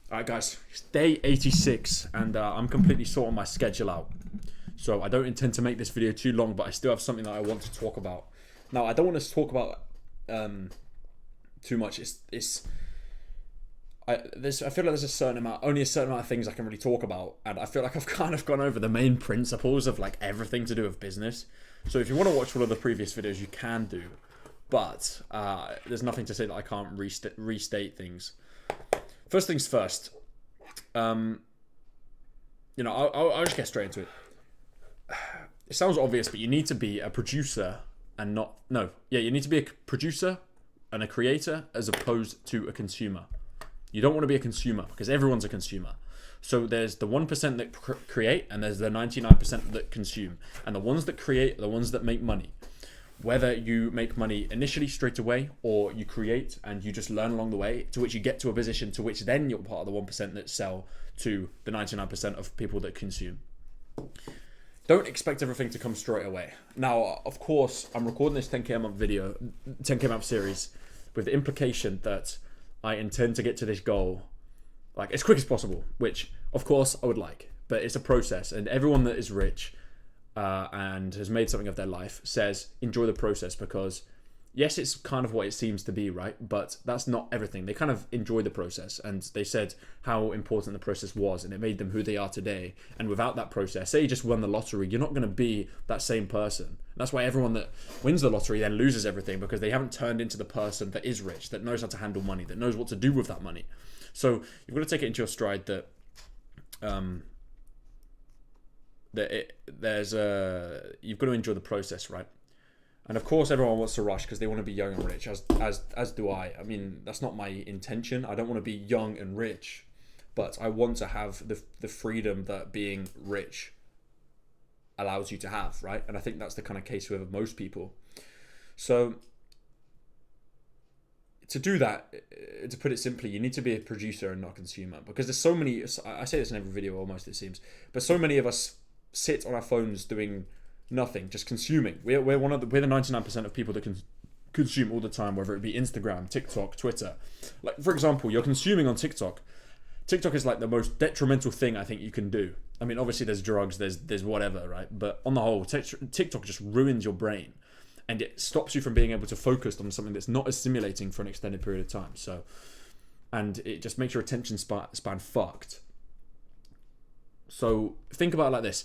Alright guys, it's day 86 and I'm completely sorting my schedule out. So I don't intend to make this video too long, but I still have something that I want to talk about. Now I don't want to talk about too much. I feel like there's only a certain amount of things I can really talk about, and I feel like I've kind of gone over the main principles of like everything to do with business. So if you want to watch one of the previous videos, you can do, but there's nothing to say that I can't restate things. First things first. I'll just get straight into it. It sounds obvious, but you need to be a producer and not no. Yeah, you need to be a producer and a creator as opposed to a consumer. You don't want to be a consumer because everyone's a consumer. So there's the 1% that create and there's the 99% that consume. And the ones that create are the ones that make money. Whether you make money initially straight away or you create and you just learn along the way, to which you get to a position to which then you're part of the 1% that sell to the 99% of people that consume. Don't expect everything to come straight away. Now, of course, I'm recording this 10k a month video, 10k a month series with the implication that I intend to get to this goal like as quick as possible, which of course I would like, but it's a process, and everyone that is rich and has made something of their life says enjoy the process, because yes, it's kind of what it seems to be, right? But that's not everything. They kind of enjoy the process, and they said how important the process was, and it made them who they are today. And without that process, say you just won the lottery, you're not going to be that same person. That's why everyone that wins the lottery then loses everything, because they haven't turned into the person that is rich, that knows how to handle money, that knows what to do with that money. So you've got to take it into your stride that you've got to enjoy the process, right? And of course, everyone wants to rush because they want to be young and rich, as do I. I mean, that's not my intention. I don't want to be young and rich, but I want to have the freedom that being rich allows you to have, right? And I think that's the kind of case with most people. So to do that, to put it simply, you need to be a producer and not a consumer, because there's so many. I say this in every video almost, it seems, but so many of us sit on our phones doing nothing, just consuming. We're the 99% of people that can consume all the time, whether it be Instagram, TikTok, Twitter. Like, for example, you're consuming on TikTok. TikTok is like the most detrimental thing I think you can do. I mean, obviously there's drugs, there's whatever, right? But on the whole, TikTok just ruins your brain, and it stops you from being able to focus on something that's not as stimulating for an extended period of time. So, and it just makes your attention span fucked. So think about it like this.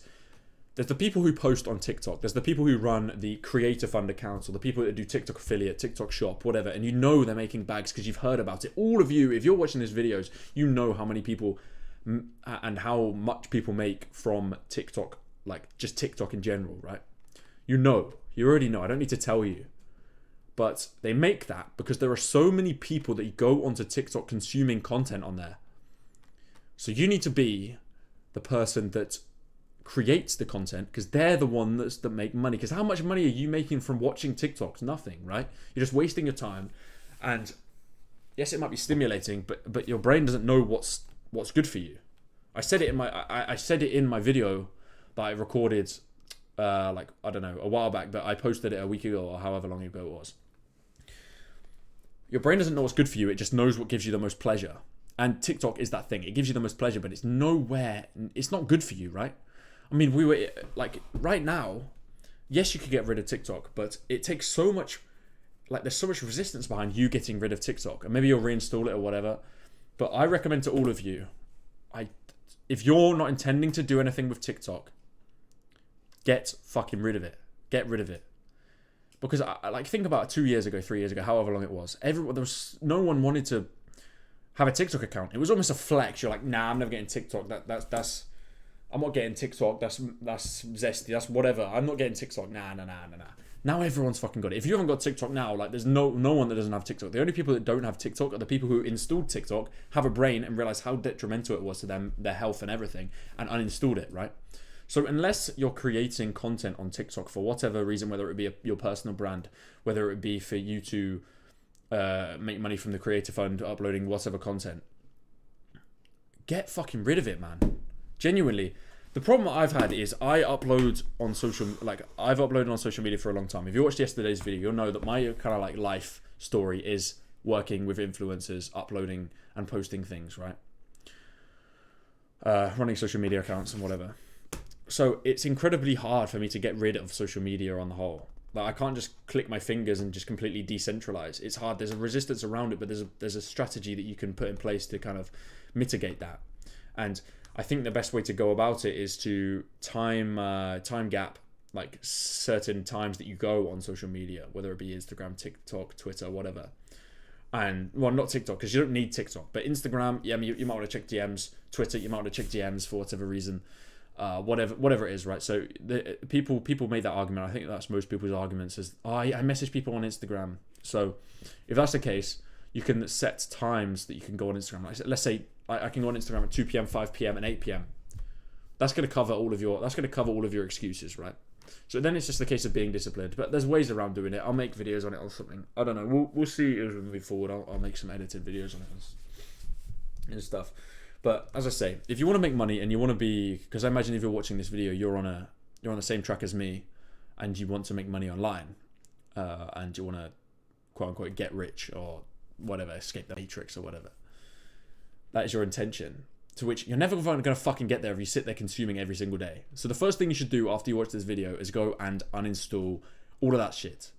There's the people who post on TikTok. There's the people who run the Creator Fund accounts, or the people that do TikTok affiliate, TikTok shop, whatever. And you know they're making bags because you've heard about it. All of you, if you're watching these videos, you know how many people and how much people make from TikTok, like just TikTok in general, right? You already know. I don't need to tell you. But they make that because there are so many people that go onto TikTok consuming content on there. So you need to be the person that creates the content, because they're the one that make money. Because how much money are you making from watching TikToks? Nothing, right? You're just wasting your time. And yes, it might be stimulating, but your brain doesn't know what's good for you. I said it in my video that I recorded a while back, but I posted it a week ago or however long ago it was. Your brain doesn't know what's good for you, it just knows what gives you the most pleasure. And TikTok is that thing. It gives you the most pleasure, but it's not good for you, right? I mean, we were like right now, yes, you could get rid of TikTok, but it takes so much, like there's so much resistance behind you getting rid of TikTok, and maybe you'll reinstall it or whatever. But I recommend to all of you, if you're not intending to do anything with TikTok, get fucking rid of it. Get rid of it. Because I think about 2 years ago, 3 years ago, however long it was, no one wanted to have a TikTok account. It was almost a flex. You're like, nah, I'm never getting TikTok. That's I'm not getting TikTok. That's zesty. That's whatever. I'm not getting TikTok. Nah. Now everyone's fucking got it. If you haven't got TikTok now, like there's no one that doesn't have TikTok. The only people that don't have TikTok are the people who installed TikTok, have a brain, and realize how detrimental it was to them, their health and everything, and uninstalled it, right? So unless you're creating content on TikTok for whatever reason, whether it be your personal brand, whether it be for you to make money from the Creator Fund, uploading whatever content, get fucking rid of it, man. Genuinely. The problem I've had is I've uploaded on social media for a long time. If you watched yesterday's video, you'll know that my kind of like life story is working with influencers, uploading and posting things, right? running social media accounts and whatever. So it's incredibly hard for me to get rid of social media on the whole. Like, I can't just click my fingers and just completely decentralize. It's hard. There's a resistance around it, but there's a strategy that you can put in place to kind of mitigate that. And I think the best way to go about it is to time gap like certain times that you go on social media, whether it be Instagram, TikTok, Twitter, whatever. And well, not TikTok because you don't need TikTok, but Instagram, yeah, you might want to check DMs. Twitter, you might want to check DMs for whatever reason. Whatever it is, right? So people made that argument. I think that's most people's arguments is, oh, I message people on Instagram. So if that's the case, you can set times that you can go on Instagram. Like, let's say I can go on Instagram at 2 p.m., 5 p.m. and 8 p.m. That's going to cover all of your excuses, right? So then it's just a case of being disciplined. But there's ways around doing it. I'll make videos on it or something. I don't know. We'll see as we move forward. I'll make some edited videos on it and stuff. But as I say, if you want to make money and you want to be, because I imagine if you're watching this video, you're on the same track as me, and you want to make money online, and you want to quote unquote get rich or whatever, escape the matrix or whatever. That is your intention. To which you're never going to fucking get there if you sit there consuming every single day. So the first thing you should do after you watch this video is go and uninstall all of that shit.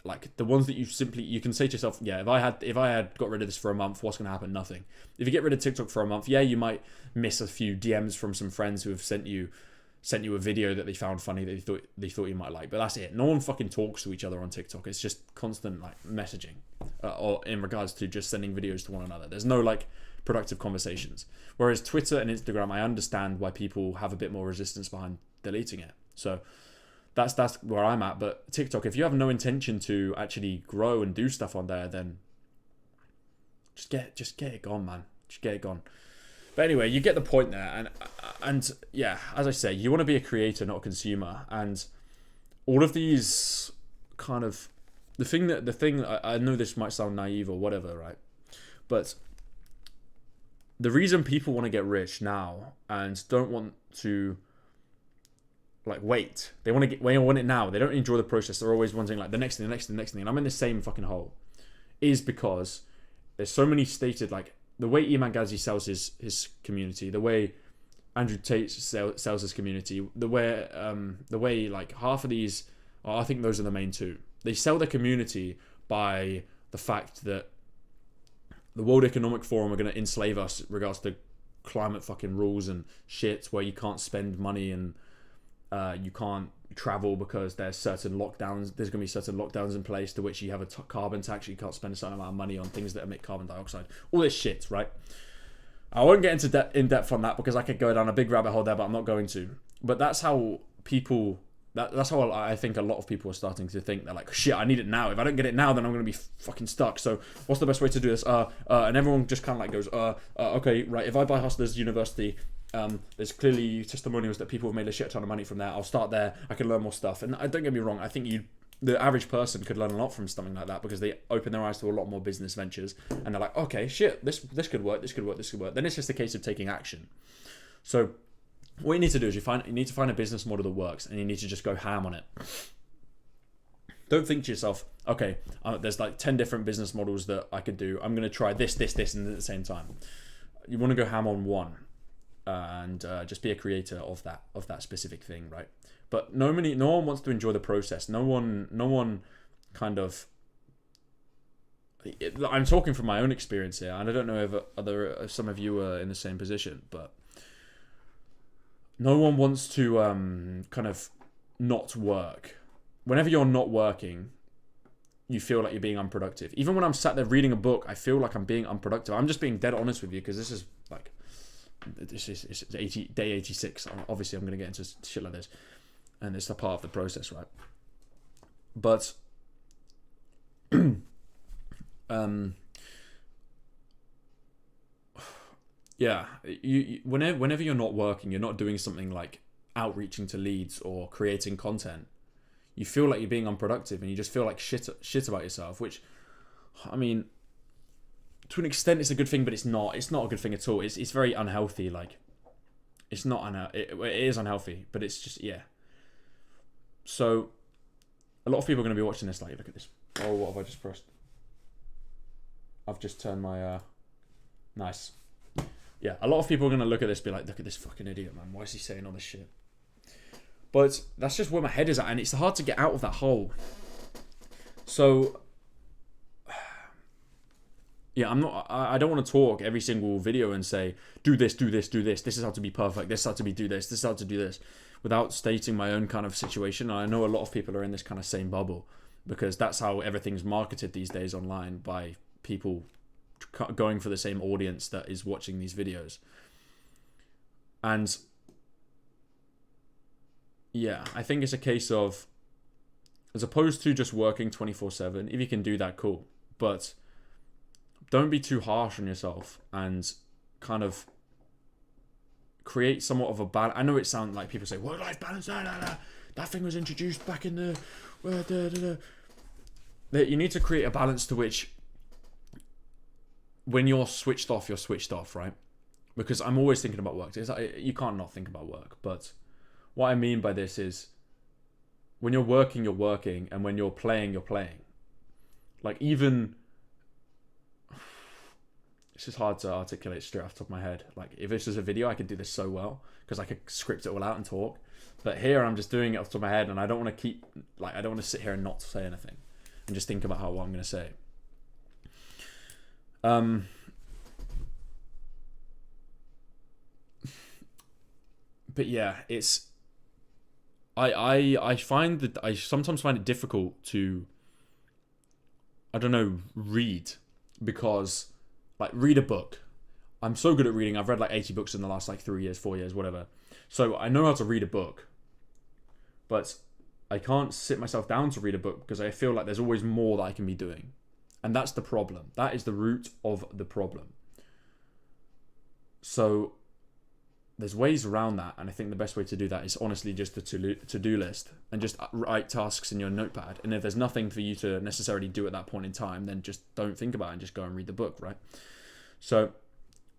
Like the ones that you can say to yourself, yeah, if I had got rid of this for a month, what's going to happen? Nothing. If you get rid of TikTok for a month, yeah, you might miss a few DMs from some friends who have sent you a video that they found funny that they thought you might like, but that's it. No one fucking talks to each other on TikTok. It's just constant like messaging, or in regards to just sending videos to one another. There's no like productive conversations. Whereas Twitter and Instagram, I understand why people have a bit more resistance behind deleting it. So that's where I'm at. But TikTok, if you have no intention to actually grow and do stuff on there, then just get it gone, man. Just get it gone. But anyway, you get the point there. And yeah, as I say, you want to be a creator, not a consumer. And all of these kind of the thing I know this might sound naive or whatever, right? But the reason people want to get rich now and don't want to like wait, they want it now. They don't enjoy the process. They're always wanting like the next thing. And I'm in the same fucking hole. Is because there's so many stated like the way Iman Ghazi sells his community, the way Andrew Tate sells his community, the way like half of these, I think those are the main two. They sell their community by the fact that the World Economic Forum are going to enslave us in regards to climate fucking rules and shit, where you can't spend money and you can't travel because there's certain lockdowns. There's going to be certain lockdowns in place to which you have a carbon tax. You can't spend a certain amount of money on things that emit carbon dioxide. All this shit, right? I won't get into in depth on that because I could go down a big rabbit hole there, but I'm not going to. But that's how people. That's how I think a lot of people are starting to think. They're like, shit, I need it now. If I don't get it now, then I'm going to be fucking stuck. So what's the best way to do this? And everyone just kind of like goes, okay, right. If I buy Hustlers University, there's clearly testimonials that people have made a shit ton of money from there. I'll start there. I can learn more stuff. And don't get me wrong. I think the average person could learn a lot from something like that because they open their eyes to a lot more business ventures. And they're like, okay, shit, this could work. This could work. This could work. Then it's just a case of taking action. So what you need to do is you need to find a business model that works, and you need to just go ham on it. Don't think to yourself, okay, there's like 10 different business models that I could do. I'm going to try this, and at the same time. You want to go ham on one, and just be a creator of that specific thing, right? But no one wants to enjoy the process. No one kind of. I'm talking from my own experience here, and I don't know if some of you are in the same position, but. No one wants to kind of not work. Whenever you're not working, you feel like you're being unproductive. Even when I'm sat there reading a book, I feel like I'm being unproductive. I'm just being dead honest with you because this is day 86. Obviously, I'm going to get into shit like this, and it's a part of the process, right? But yeah, whenever you're not working, you're not doing something like outreaching to leads or creating content, you feel like you're being unproductive and you just feel like shit about yourself, which, I mean, to an extent it's a good thing, but it's not a good thing at all. It's very unhealthy. Like, it's not it is unhealthy, but it's just, yeah. So a lot of people are going to be watching this like, look at this. Oh, what have I just pressed? I've just turned my nice. yeah, a lot of people are going to look at this and be like, look at this fucking idiot, man. Why is he saying all this shit? But that's just where my head is at, and it's hard to get out of that hole. So, yeah, I don't want to talk every single video and say, do this, do this, do this. This is how to be perfect. This is how to do this. This is how to do this. Without stating my own kind of situation. And I know a lot of people are in this kind of same bubble, because that's how everything's marketed these days online, by people going for the same audience that is watching these videos. And yeah, I think it's a case of, as opposed to just working 24/7, if you can do that, cool. But don't be too harsh on yourself, and kind of create somewhat of a balance. I know it sounds like people say, work-life balance, that thing was introduced back in the... That you need to create a balance to which, when you're switched off, right? Because I'm always thinking about work. You can't not think about work. But what I mean by this is, when you're working, and when you're playing, you're playing. Like, even... It's just hard to articulate straight off the top of my head. Like, if this was a video, I could do this so well, because I could script it all out and talk. But here, I'm just doing it off the top of my head, and I don't want to I don't want to sit here and not say anything, and just think about what I'm going to say. But yeah, it's... I find that I sometimes find it difficult to, I don't know, read, because... Like, read a book. I'm so good at reading. I've read like 80 books in the last like 3 years, 4 years, whatever. So I know how to read a book. But I can't sit myself down to read a book, because I feel like there's always more that I can be doing. And that's the problem. That is the root of the problem. So there's ways around that. And I think the best way to do that is honestly just the to-do list, and just write tasks in your notepad. And if there's nothing for you to necessarily do at that point in time, then just don't think about it and just go and read the book, right? So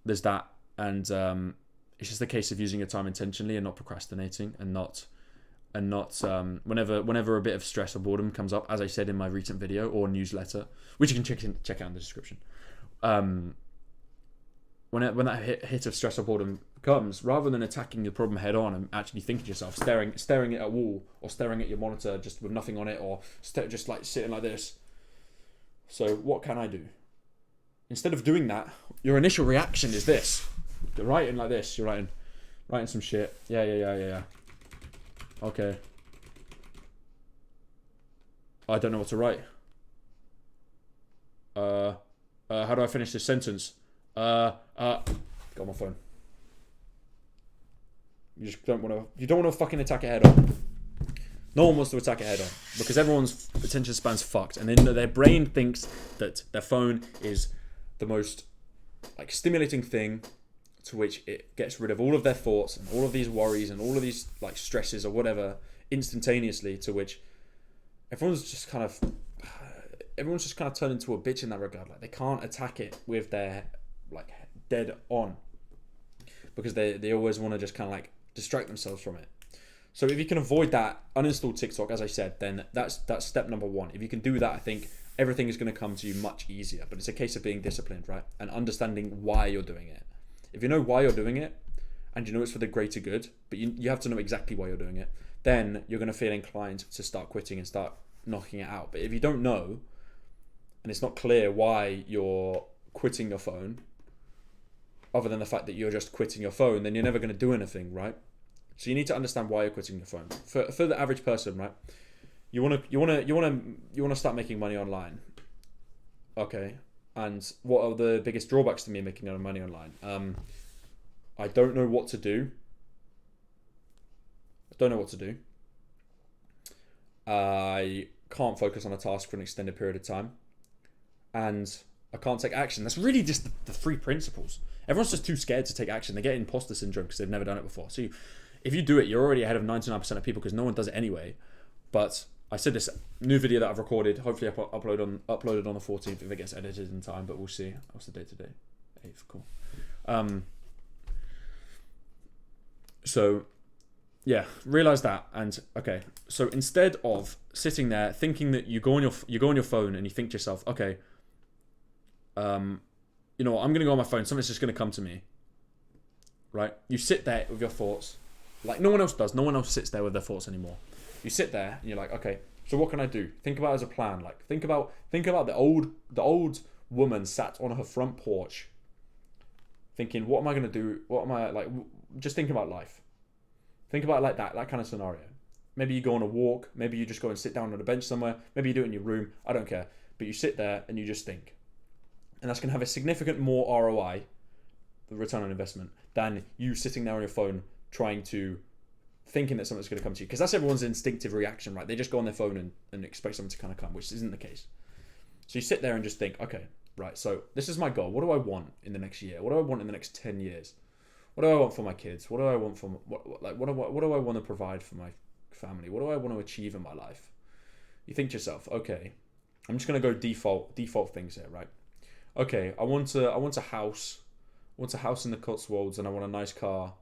there's that. And it's just a case of using your time intentionally and not procrastinating, and not whenever a bit of stress or boredom comes up, as I said in my recent video or newsletter, which you can check out in the description. When that hit of stress or boredom comes, rather than attacking the problem head on and actually thinking to yourself, staring at a wall, or staring at your monitor just with nothing on it, or just like sitting like this. So what can I do? Instead of doing that, your initial reaction is this. You're writing like this. You're writing some shit. Yeah. Okay. I don't know what to write. How do I finish this sentence? Got my phone. You just don't want to fucking attack it head on. No one wants to attack it head on, because everyone's attention span's fucked, and then their brain thinks that their phone is the most like stimulating thing, to which it gets rid of all of their thoughts and all of these worries and all of these like stresses or whatever instantaneously, to which everyone's just kind of turned into a bitch in that regard. Like, they can't attack it with their like dead on, because they always want to just kind of like distract themselves from it. So if you can avoid that, uninstall TikTok, as I said, then that's step number one. If you can do that, I think everything is going to come to you much easier. But it's a case of being disciplined, right? And understanding why you're doing it. If you know why you're doing it, and you know it's for the greater good, but you have to know exactly why you're doing it, then you're going to feel inclined to start quitting and start knocking it out. But if you don't know, and it's not clear why you're quitting your phone, other than the fact that you're just quitting your phone, then you're never going to do anything, right? So you need to understand why you're quitting your phone. For the average person, right? You want to start making money online. Okay. And what are the biggest drawbacks to me making money online? I don't know what to do. I can't focus on a task for an extended period of time. And I can't take action. That's really just the three principles. Everyone's just too scared to take action. They get imposter syndrome because they've never done it before. So if you do it, you're already ahead of 99% of people, because no one does it anyway. But I said this new video that I've recorded, hopefully uploaded on the 14th if it gets edited in time, but we'll see. What's the date today? 8th, cool. So yeah, realize that. And okay, so instead of sitting there thinking that you go on your phone and you think to yourself, okay, you know what, I'm gonna go on my phone, something's just gonna come to me. right? You sit there with your thoughts, like no one else does. No one else sits there with their thoughts anymore. You sit there and you're like, okay, so what can I do? Think about it as a plan. Like think about the old woman sat on her front porch, thinking, what am I gonna do? What am I like? Just thinking about life. Think about it like that kind of scenario. Maybe you go on a walk. Maybe you just go and sit down on a bench somewhere. Maybe you do it in your room. I don't care. But you sit there and you just think. And that's going to have a significant more ROI, the return on investment, than you sitting there on your phone thinking that something's going to come to you. Because that's everyone's instinctive reaction, right? They just go on their phone and expect something to kind of come, which isn't the case. So you sit there and just think, okay, right, so this is my goal. What do I want in the next year? What do I want in the next 10 years? What do I want for my kids? What do I want for what do I want to provide for my family? What do I want to achieve in my life? You think to yourself, okay, I'm just gonna go default things here, right? Okay, I want a house. I want a house in the Cotswolds, and I want a nice car,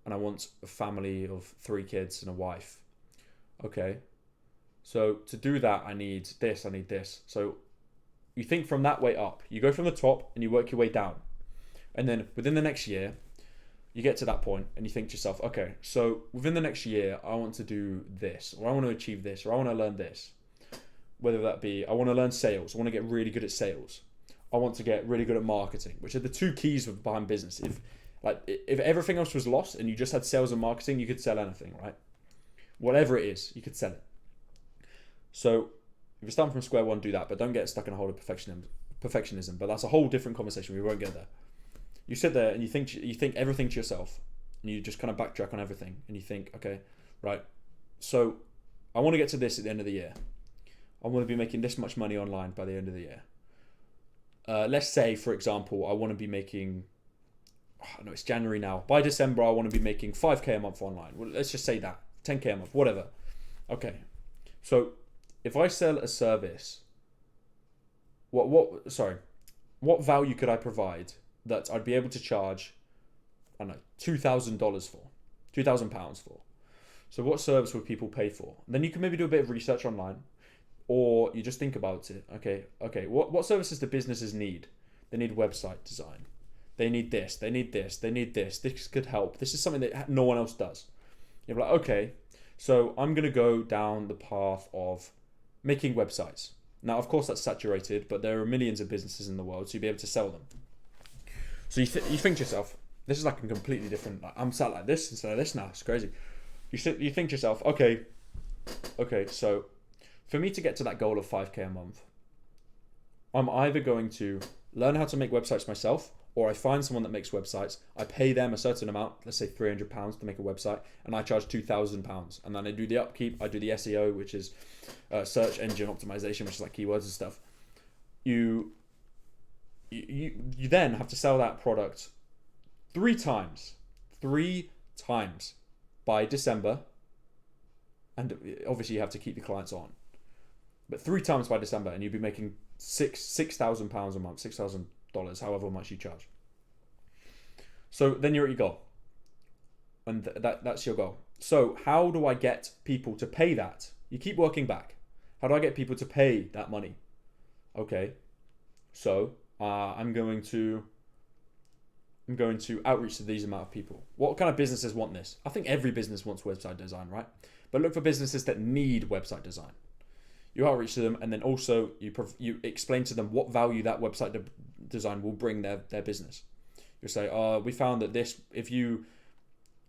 and I want a family of 3 kids and a wife. Okay, so to do that, I need this. So you think from that way up. You go from the top and you work your way down, and then within the next year, you get to that point and you think to yourself, okay, so within the next year, I want to do this, or I want to achieve this, or I want to learn this. Whether that be, I want to learn sales, I want to get really good at sales, I want to get really good at marketing, which are the 2 keys behind business. If everything else was lost and you just had sales and marketing, you could sell anything, right? Whatever it is, you could sell it. So if you're starting from square one, do that, but don't get stuck in a hole of perfectionism. But that's a whole different conversation. We won't get there. You sit there and you think everything to yourself, and you just kind of backtrack on everything, and you think, okay, right, so I want to get to this at the end of the year. I want to be making this much money online by the end of the year. Let's say, for example, I want to be making, no, it's January now. By December, I want to be making 5K a month online. Well, let's just say that, 10K a month, whatever. Okay, so if I sell a service, what value could I provide that I'd be able to charge, I don't know, $2,000 for, £2,000 for? So what service would people pay for? Then you can maybe do a bit of research online, or you just think about it. Okay, what services do businesses need? They need website design. They need this, they need this, they need this. This could help. This is something that no one else does. You're like, okay, so I'm going to go down the path of making websites. Now, of course, that's saturated, but there are millions of businesses in the world, so you'll be able to sell them. So you think to yourself, this is like a completely different, I'm sat like this instead of this now. It's crazy. You think to yourself, okay, so for me to get to that goal of 5K a month, I'm either going to learn how to make websites myself, or I find someone that makes websites, I pay them a certain amount, let's say £300 to make a website, and I charge £2,000. And then I do the upkeep, I do the SEO, which is search engine optimization, which is like keywords and stuff. You then have to sell that product 3 times by December, and obviously you have to keep the clients on, but 3 times by December, and you'll be making £6,000 a month, $6,000, however much you charge. So then you're at your goal, and that's your goal. So how do I get people to pay that? You keep working back. How do I get people to pay that money? Okay, so I'm going to outreach to these amount of people. What kind of businesses want this? I think every business wants website design, right? But look for businesses that need website design. You outreach to them, and then also you explain to them what value that website design will bring their business. You say, we found that this, if you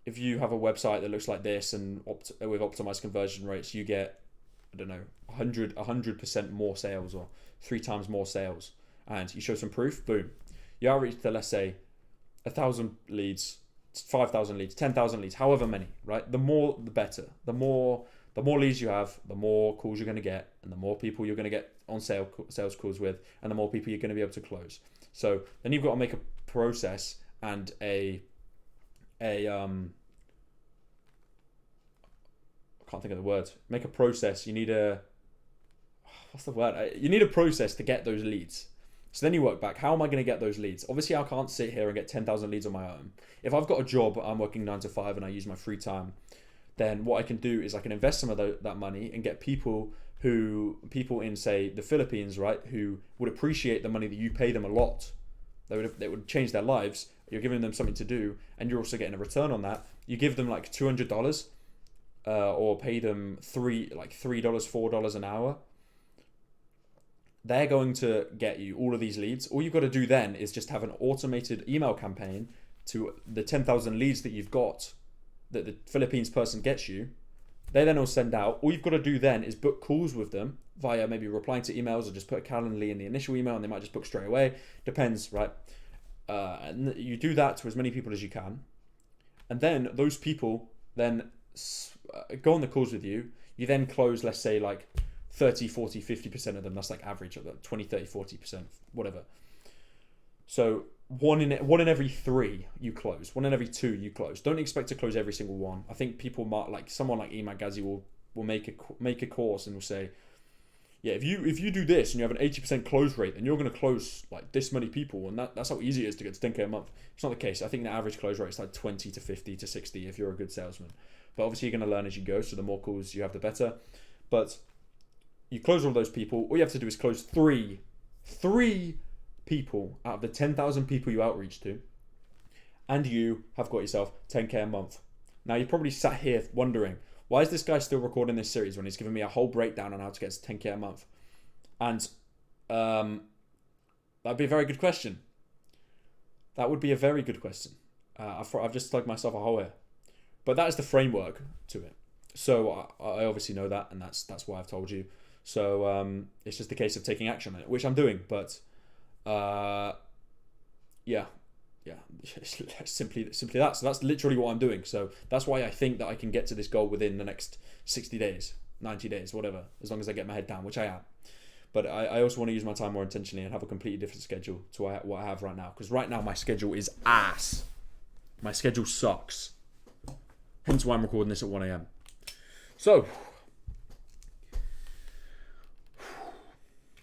have a website that looks like this and with optimized conversion rates, you get, I don't know, 100% more sales, or 3 times more sales. And you show some proof, boom. You outreach to, let's say, 1,000 leads, 5,000 leads, 10,000 leads, however many, right? The more, the better. The more leads you have, the more calls you're going to get, and the more people you're going to get on sales calls with, and the more people you're going to be able to close. So then you've got to make a process and I can't think of the word. Make a process. You need what's the word? You need a process to get those leads. So then you work back, how am I going to get those leads? Obviously, I can't sit here and get 10,000 leads on my own. If I've got a job, I'm working 9 to 5 and I use my free time, then what I can do is I can invest some of that money and get people in, say, the Philippines, right, who would appreciate the money that you pay them a lot. They would change their lives, you're giving them something to do, and you're also getting a return on that. You give them like $200, or pay them $3, $4 an hour. They're going to get you all of these leads. All you've got to do then is just have an automated email campaign to the 10,000 leads that you've got, that the Philippines person gets you. They then will send out. All you've got to do then is book calls with them via maybe replying to emails, or just put a Calendly in the initial email and they might just book straight away. Depends, right? And you do that to as many people as you can. And then those people then go on the calls with you. You then close, let's say, like 30, 40, 50% of them. That's like average of 20, 30, 40%, whatever. So one in every 3 you close. 1 in every 2 you close. Don't expect to close every single one. I think people might, like someone like Imad Ghazi will make a course and will say, yeah, if you do this and you have an 80% close rate, then you're going to close like this many people, and that's how easy it is to get to 10k a month. It's not the case. I think the average close rate is like 20 to 50 to 60 if you're a good salesman. But obviously you're going to learn as you go, so the more calls you have, the better. But you close all those people. All you have to do is close three people out of the 10,000 people you outreach to, and you have got yourself 10k a month. Now you're probably sat here wondering, why is this guy still recording this series when he's giving me a whole breakdown on how to get to 10k a month? And that'd be a very good question. That would be a very good question. I've just dug myself a hole here. But that is the framework to it. So I obviously know that, and that's why I've told you. So it's just a case of taking action on it, which I'm doing. But yeah, simply that. So that's literally what I'm doing. So that's why I think that I can get to this goal within the next 60 days, 90 days, whatever, as long as I get my head down, which I am. But I also want to use my time more intentionally and have a completely different schedule to what I have right now. Because right now my schedule is ass. My schedule sucks. Hence why I'm recording this at 1 a.m. So,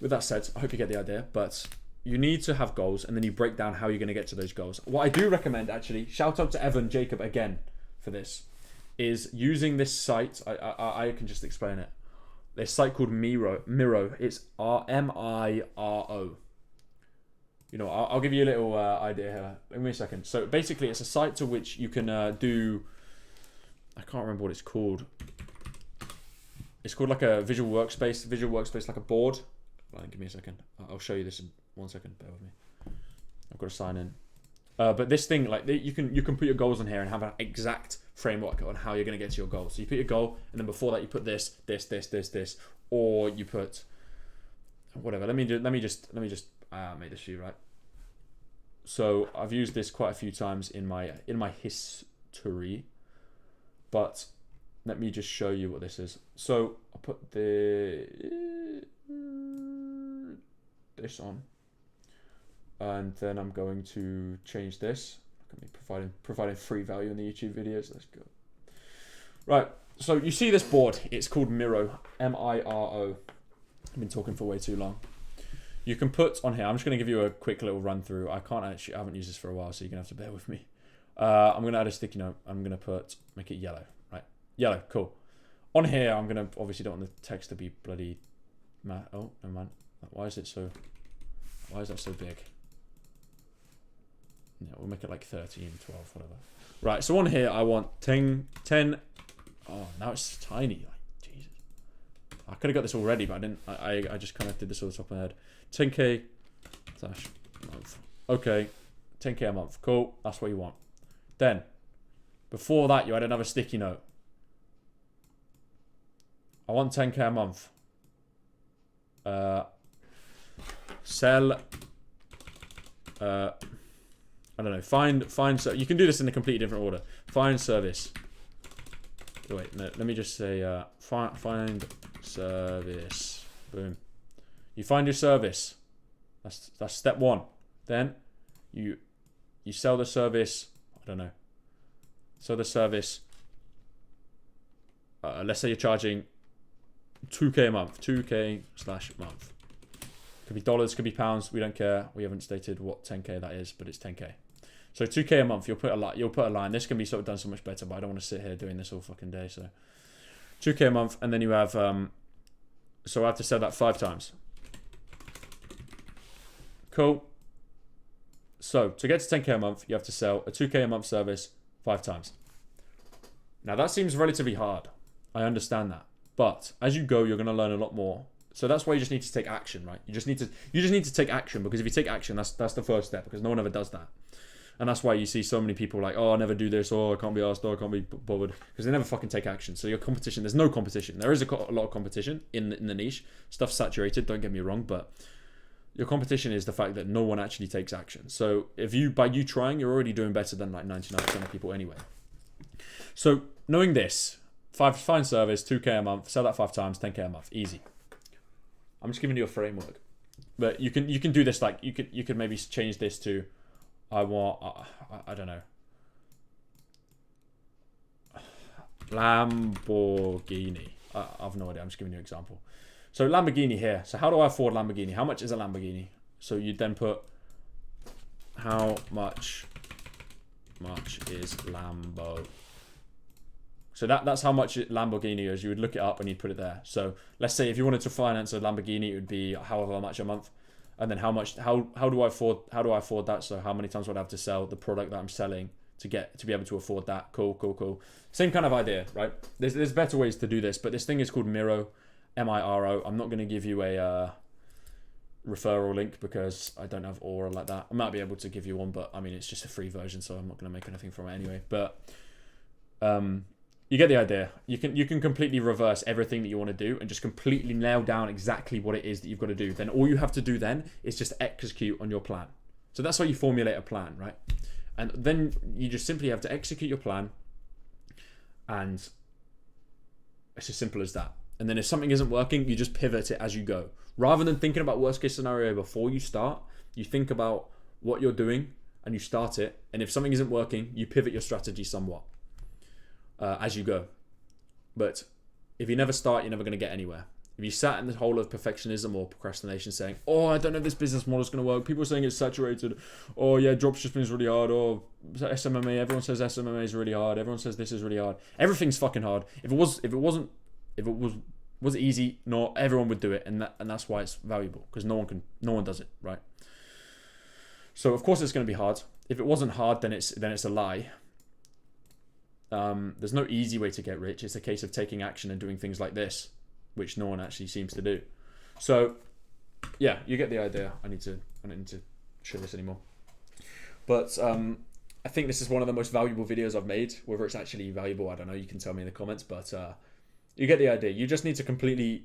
with that said, I hope you get the idea. But you need to have goals, and then you break down how you're going to get to those goals. What I do recommend, actually, shout out to Evan Jacob again for this, is using this site. I can just explain it. This site called Miro. It's Miro. You know, I'll give you a little idea here. Give me a second. So basically, it's a site to which you can do. I can't remember what it's called. It's called like a visual workspace, like a board. Give me a second. I'll show you this in 1 second. Bear with me. I've got to sign in. But this thing, like you can put your goals on here and have an exact framework on how you're going to get to your goal. So you put your goal, and then before that you put this, or you put whatever. Let me just make this for you, right? So I've used this quite a few times in my history, but let me just show you what this is. So I'll put this on, and then I'm going to change this. Providing free value in the YouTube videos. Let's go. Right, so you see this board. It's called Miro, Miro. I've been talking for way too long. You can put on here. I'm just going to give you a quick little run through. I haven't used this for a while, so you're going to have to bear with me. I'm going to add a sticky note. I'm going to make it yellow. Right, yellow, cool. On here, I'm going to obviously don't want the text to be bloody. Oh, never mind. Why is that so big? Yeah, we'll make it like 13, 12, whatever. Right, so on here I want 10. Oh, now it's tiny. Like, Jesus. I could have got this already, but I didn't. I just kind of did this off the top of my head. 10k slash month. Okay, 10k a month. Cool, that's what you want. Then, before that, you had another sticky note. I want 10k a month. Sell. I don't know. Find. So you can do this in a completely different order. Find service. Wait, no. Let me just say. Find service. Boom. You find your service. That's step 1. Then you sell the service. I don't know. Sell the service. Let's say you're charging 2k a month. 2k slash month. Could be dollars, could be pounds. We don't care. We haven't stated what 10k that is, but it's 10k. So 2k a month. You'll put a line. This can be sort of done so much better, but I don't want to sit here doing this all fucking day. So 2k a month, and then you have. So I have to sell that 5 times. Cool. So to get to 10k a month, you have to sell a 2k a month service 5 times. Now that seems relatively hard. I understand that. But as you go, you're going to learn a lot more. So that's why you just need to take action, right? You just need to take action, because if you take action, that's the first step, because no one ever does that. And that's why you see so many people like, oh, I never do this, or I can't be asked, or I can't be bothered, because they never fucking take action. So your competition, there's no competition. There is a lot of competition in the niche. Stuff's saturated, don't get me wrong, but your competition is the fact that no one actually takes action. So by you trying, you're already doing better than like 99% of people anyway. So knowing this, find service, 2k a month, sell that 5 times, 10k a month, easy. I'm just giving you a framework, but you can do this. Like you could maybe change this to, I don't know, Lamborghini. I've no idea. I'm just giving you an example. So Lamborghini here. So how do I afford Lamborghini? How much is a Lamborghini? So you then put, how much is Lambo? So that's how much Lamborghini is. You would look it up and you'd put it there. So let's say if you wanted to finance a Lamborghini, it would be however much a month. And then how do I afford that? So how many times would I have to sell the product that I'm selling to be able to afford that? Cool. Same kind of idea, right? There's better ways to do this, but this thing is called Miro, Miro. I'm not going to give you a referral link because I don't have Aura like that. I might be able to give you one, but I mean it's just a free version, so I'm not going to make anything from it anyway. But you get the idea. You can completely reverse everything that you want to do and just completely nail down exactly what it is that you've got to do. Then all you have to do then is just execute on your plan. So that's how you formulate a plan, right? And then you just simply have to execute your plan, and it's as simple as that. And then if something isn't working, you just pivot it as you go. Rather than thinking about worst case scenario before you start, you think about what you're doing and you start it. And if something isn't working, you pivot your strategy somewhat as you go. But if you never start, you're never going to get anywhere. If you sat in the hole of perfectionism or procrastination saying, oh, I don't know if this business model is going to work. People are saying it's saturated. Oh, yeah, dropshipping is really hard. Or SMMA, everyone says SMMA is really hard. Everyone says this is really hard. Everything's fucking hard. If it was easy, no, everyone would do it. And that's why it's valuable, because no one does it, right? So of course it's going to be hard. If it wasn't hard, then it's a lie. There's no easy way to get rich. It's a case of taking action and doing things like this, which no one actually seems to do. So, yeah, you get the idea. I don't need to show this anymore. But I think this is one of the most valuable videos I've made. Whether it's actually valuable, I don't know. You can tell me in the comments. But you get the idea. You just need to completely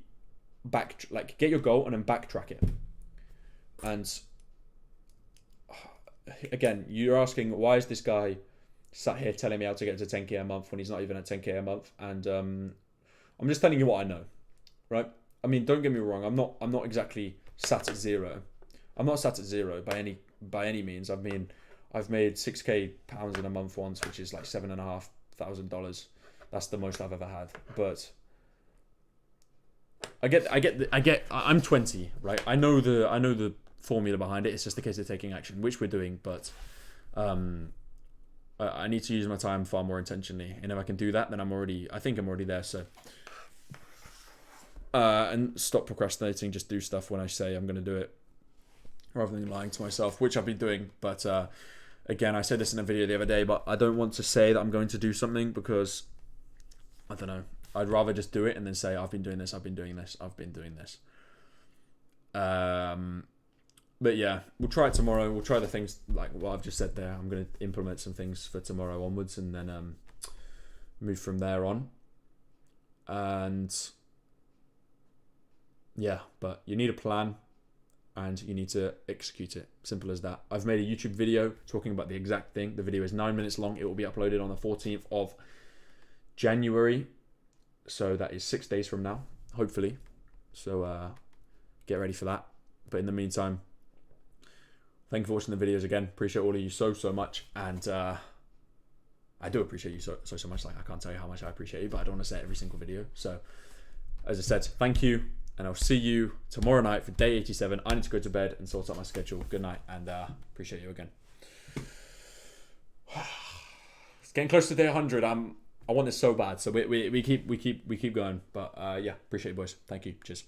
get your goal and then backtrack it. And again, you're asking, why is this guy sat here telling me how to get to 10k a month when he's not even at 10k a month? And I'm just telling you what I know, right? I mean, don't get me wrong. I'm not exactly sat at zero. I'm not sat at zero by any means. I've made £6k in a month once, which is like $7,500. That's the most I've ever had. But I'm 20, right? I know the formula behind it. It's just a case of taking action, which we're doing. But I need to use my time far more intentionally, and if I can do that, then I think I'm already there. So, and stop procrastinating. Just do stuff when I say I'm going to do it, rather than lying to myself, which I've been doing. But again, I said this in a video the other day, but I don't want to say that I'm going to do something, because I don't know. I'd rather just do it and then say I've been doing this. But yeah, we'll try it tomorrow. We'll try the things like what I've just said there. I'm going to implement some things for tomorrow onwards, and then move from there on. And yeah, but you need a plan and you need to execute it. Simple as that. I've made a YouTube video talking about the exact thing. The video is 9 minutes long. It will be uploaded on the 14th of January. So that is 6 days from now, hopefully. So get ready for that. But in the meantime, thank you for watching the videos again. Appreciate all of you so much. And I do appreciate you so much. Like, I can't tell you how much I appreciate you, but I don't want to say it every single video. So as I said, thank you. And I'll see you tomorrow night for day 87. I need to go to bed and sort out my schedule. Good night, and appreciate you again. It's getting close to day 100. I want this so bad. So we keep going. But yeah, appreciate you, boys. Thank you. Cheers.